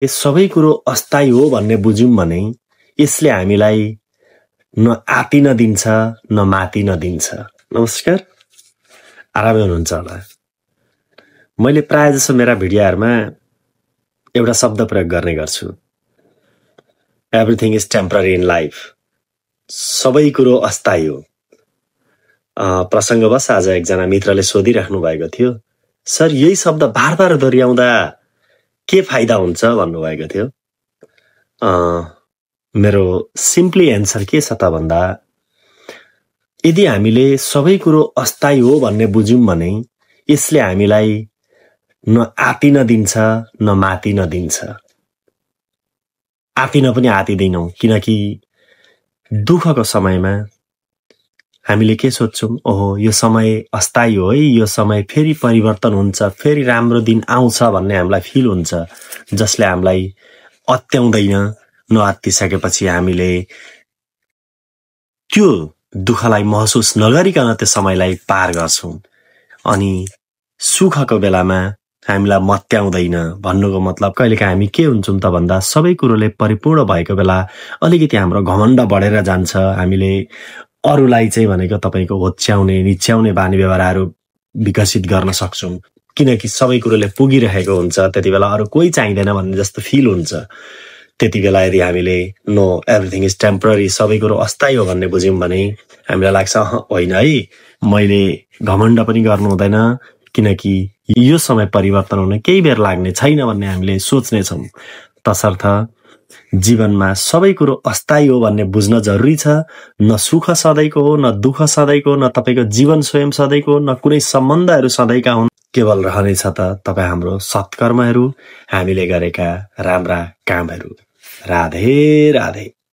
यस सबै कुरो अस्थायी हो भन्ने बुझ्यौं भने यसले हामीलाई न आतिन दिन्छ न मातिन दिन्छ। नमस्कार, आरामै हुनुहुन्छ होला। मैले प्राय जसो मेरा भिडियोहरुमा एउटा शब्द प्रयोग गर्ने गर्छु, everything is temporary in life. सबै कुरो अस्थायी हो। प्रसङ्गवश आज एकजना मित्रले सोधिराख्नु भएको थियो, सर यही शब्द बार बार दोहोऱ्याउँदा के फाइदा हुन्छ भन्नुभएको थियो। मेरो सिम्पली एन्सर के छ त भन्दा, यदि हामीले सबै कुरो अस्थायी हो भन्ने बुझ्यौं भने यसले हामीलाई न आतिन दिन्छ न मातिन दिन्छ। आतिन पनि आतिदैनौं, किनकि दुःखको समयमा हामीले के सोच्छौं, ओहो यो समय अस्थायी हो है, यो समय फेरि परिवर्तन हुन्छ, फेरि राम्रो दिन आउँछ भन्ने हामीलाई फिल हुन्छ, जसले हामीलाई अत्याउँदैन। नअत्तिसकेपछि हामीले त्यो दुःखलाई महसुस नगरिकन त्यो समयलाई पार गर्छौं। अनि सुखको बेलामा हामीलाई मत्याउँदैन। भन्नुको मतलब कहिलेकाहीँ हामी के हुन्छौं त भन्दा, सबै कुरोले परिपूर्ण भएको बेला अलिकति हाम्रो घमण्ड बढेर जान्छ। हामीले अरूलाई चाहिँ भनेको तपाईको होच्याउने निच्याउने बानी व्यवहारहरू विकसित गर्न सक्छौं, किनकि सबै कुरोले पुगिरहेको हुन्छ। त्यति बेला अरू कोही चाहिँदैन भन्ने जस्तो फिल हुन्छ। त्यति बेला यदि हामीले नो एभ्रिथिङ इज टेम्पररी, सबै कुरो अस्थायी हो भन्ने बुझ्यौं भने हामीलाई लाग्छ होइन है, मैले घमण्ड पनि गर्नु हुँदैन, किनकि यो समय परिवर्तन हुन केही बेर लाग्ने छैन भन्ने हामीले सोच्ने छौं। तसर्थ जीवनमा सबै कुरो अस्थायी हो भन्ने बुझ्न जरुरी छ। न सुख सधैँको हो, न दुःख सधैँको, न तपाईको जीवन स्वयं सधैँको, न कुनै सम्बन्धहरू सधैँका हुन्। केवल रहनेछ त तपाई हाम्रो सत्कर्महरू, हामीले गरेका राम्रा कामहरू। राधे राधे।